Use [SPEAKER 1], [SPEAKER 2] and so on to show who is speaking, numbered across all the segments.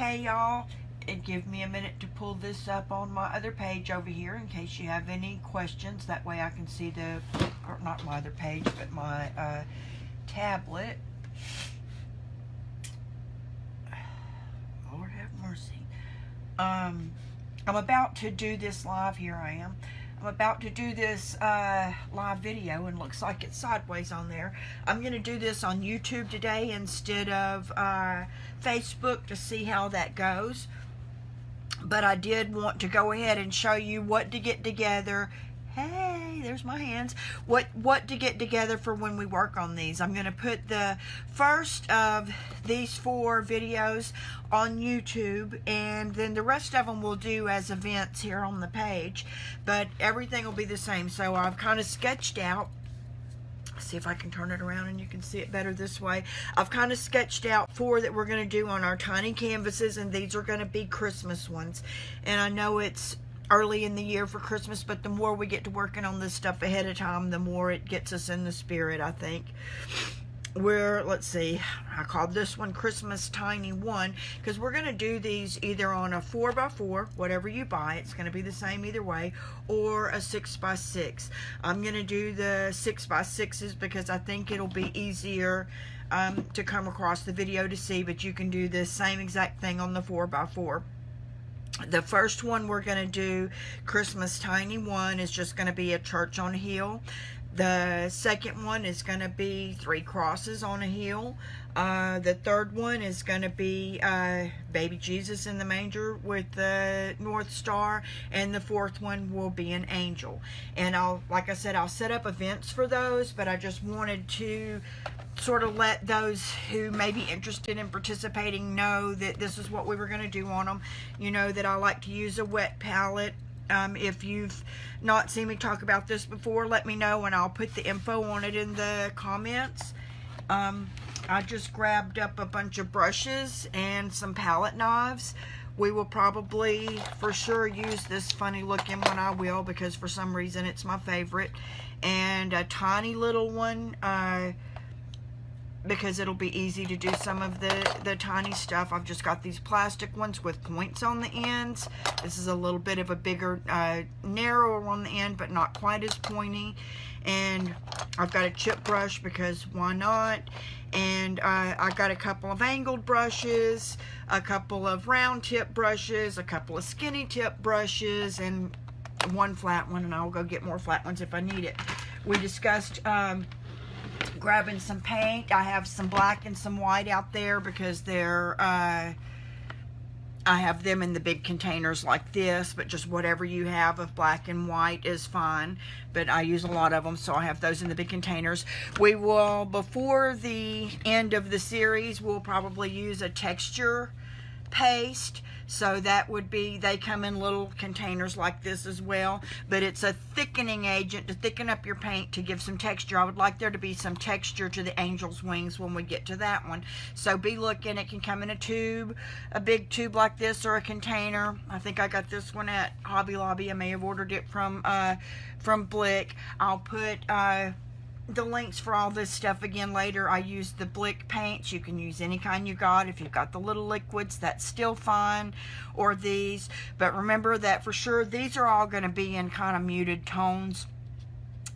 [SPEAKER 1] Okay, y'all, and give me a minute to pull this up on my other page over here in case you have any questions. That way I can see the, or not my other page, but my tablet. Lord have mercy. I'm about to do this live. Here I am. I'm about to do this live video, and looks like it's sideways on there. I'm going to do this on YouTube today instead of Facebook to see how that goes. But I did want to go ahead and show you what to get together. Hey, there's my hands. What to get together for when we work on these. I'm going to put the first of these 4 videos on YouTube, and then the rest of them we'll do as events here on the page, but everything will be the same. So I've kind of sketched out, see if I can turn it around and you can see it better this way. I've kind of sketched out 4 that we're going to do on our tiny canvases, and these are going to be Christmas ones. And I know it's early in the year for Christmas, but the more we get to working on this stuff ahead of time, the more it gets us in the spirit, I think. Let's see, I called this one Christmas Tiny 1 because we're going to do these either on a 4x4, whatever you buy, it's going to be the same either way, or a 6x6. I'm going to do the 6x6s because I think it'll be easier to come across the video to see, but you can do the same exact thing on the 4x4. The first one we're going to do, Christmas Tiny 1, is just going to be a church on a hill. The second one is going to be 3 crosses on a hill. The third one is going to be baby Jesus in the manger with the North Star. And the fourth one will be an angel. And like I said, I'll set up events for those, but I just wanted to sort of let those who may be interested in participating know that this is what we were going to do on them. You know that I like to use a wet palette. If you've not seen me talk about this before, let me know and I'll put the info on it in the comments. I just grabbed up a bunch of brushes and some palette knives. We will probably for sure use this funny looking one, I will, because for some reason it's my favorite. And a tiny little one, because it'll be easy to do some of the tiny stuff. I've just got these plastic ones with points on the ends. This is a little bit of a bigger, narrower on the end, but not quite as pointy. And I've got a chip brush because why not? And I got a couple of angled brushes, a couple of round tip brushes, a couple of skinny tip brushes, and one flat one, and I'll go get more flat ones if I need it. We discussed grabbing some paint. I have some black and some white out there because they're I have them in the big containers like this, but just whatever you have of black and white is fine, but I use a lot of them, so I have those in the big containers. We will, before the end of the series, we'll probably use a texture paste. So that would be, they come in little containers like this as well, but it's a thickening agent to thicken up your paint to give some texture. I would like there to be some texture to the angel's wings when we get to that one. So be looking. It can come in a tube, a big tube like this, or a container. I think I got this one at Hobby Lobby. I may have ordered it from Blick. I'll put the links for all this stuff again later. I use the Blick paints. You can use any kind you got. If you've got the little liquids, that's still fine, or these. But remember that for sure these are all going to be in kind of muted tones.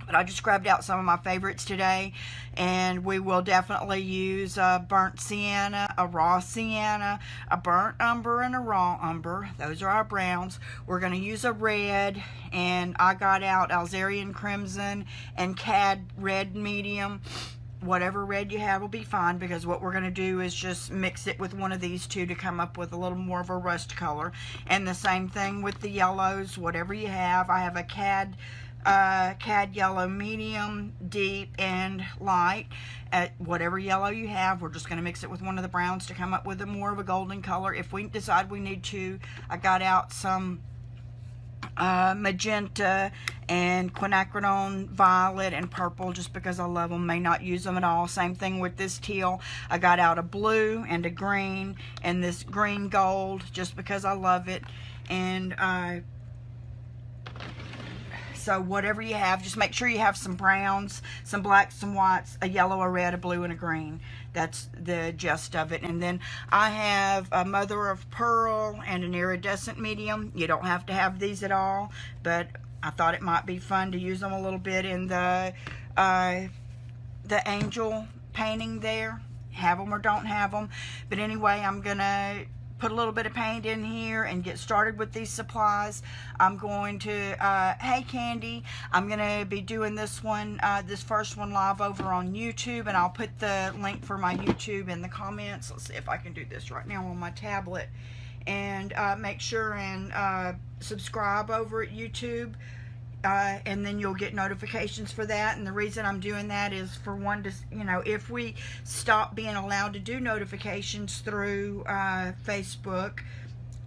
[SPEAKER 1] But I just grabbed out some of my favorites today, and we will definitely use a burnt sienna, a raw sienna, a burnt umber, and a raw umber. Those are our browns. We're going to use a red, and I got out Alzarian crimson and cad red medium. Whatever red you have will be fine, because what we're going to do is just mix it with one of these two to come up with a little more of a rust color. And the same thing with the yellows, whatever you have. I have a cad yellow medium, deep, and light. Whatever yellow you have, we're just going to mix it with one of the browns to come up with a more of a golden color. If we decide we need to, I got out some magenta and quinacridone violet and purple just because I love them. May not use them at all. Same thing with this teal. I got out a blue and a green and this green gold just because I love it. And So whatever you have, just make sure you have some browns, some blacks, some whites, a yellow, a red, a blue, and a green. That's the gist of it. And then I have a mother of pearl and an iridescent medium. You don't have to have these at all, but I thought it might be fun to use them a little bit in the angel painting there. Have them or don't have them. But anyway, I'm gonna put a little bit of paint in here and get started with these supplies. I'm going to, hey Candy, I'm gonna be doing this one, this first one live over on YouTube, and I'll put the link for my YouTube in the comments. Let's see if I can do this right now on my tablet. And make sure and subscribe over at YouTube. And then you'll get notifications for that. And the reason I'm doing that is for one, to, you know, if we stop being allowed to do notifications through Facebook,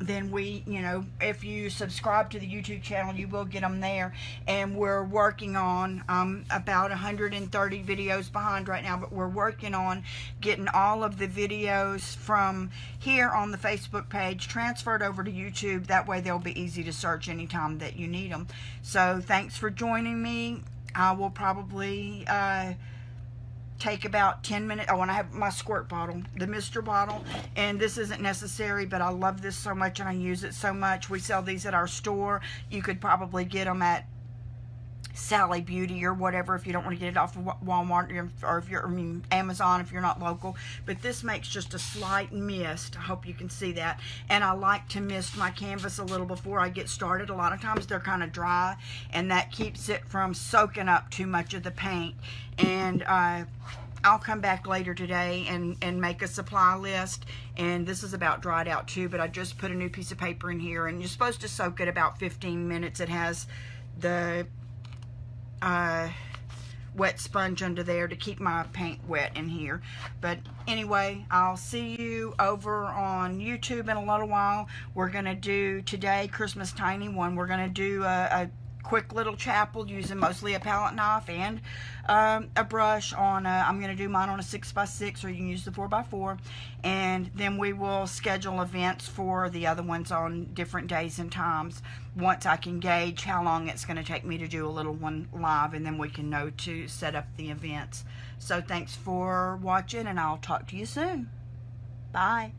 [SPEAKER 1] then we, you know, if you subscribe to the YouTube channel, you will get them there. And we're working on about 130 videos behind right now, but we're working on getting all of the videos from here on the Facebook page transferred over to YouTube. That way they'll be easy to search anytime that you need them. So thanks for joining me. I will probably take about 10 minutes. I want to have my squirt bottle, the Mr. bottle, and this isn't necessary, but I love this so much and I use it so much. We sell these at our store. You could probably get them at Sally Beauty or whatever if you don't want to get it off of Walmart, or if you're, Amazon if you're not local. But this makes just a slight mist. I hope you can see that. And I like to mist my canvas a little before I get started. A lot of times they're kind of dry, and that keeps it from soaking up too much of the paint. And I'll come back later today and make a supply list. And this is about dried out too, but I just put a new piece of paper in here, and you're supposed to soak it about 15 minutes. It has the wet sponge under there to keep my paint wet in here. But anyway, I'll see you over on YouTube in a little while. We're gonna do today Christmas Tiny One. We're gonna do a quick little chapel using mostly a palette knife and a brush on I'm going to do mine on a 6x6, or you can use the 4x4, and then we will schedule events for the other ones on different days and times once I can gauge how long it's going to take me to do a little one live, and then we can know to set up the events. So thanks for watching, and I'll talk to you soon. Bye.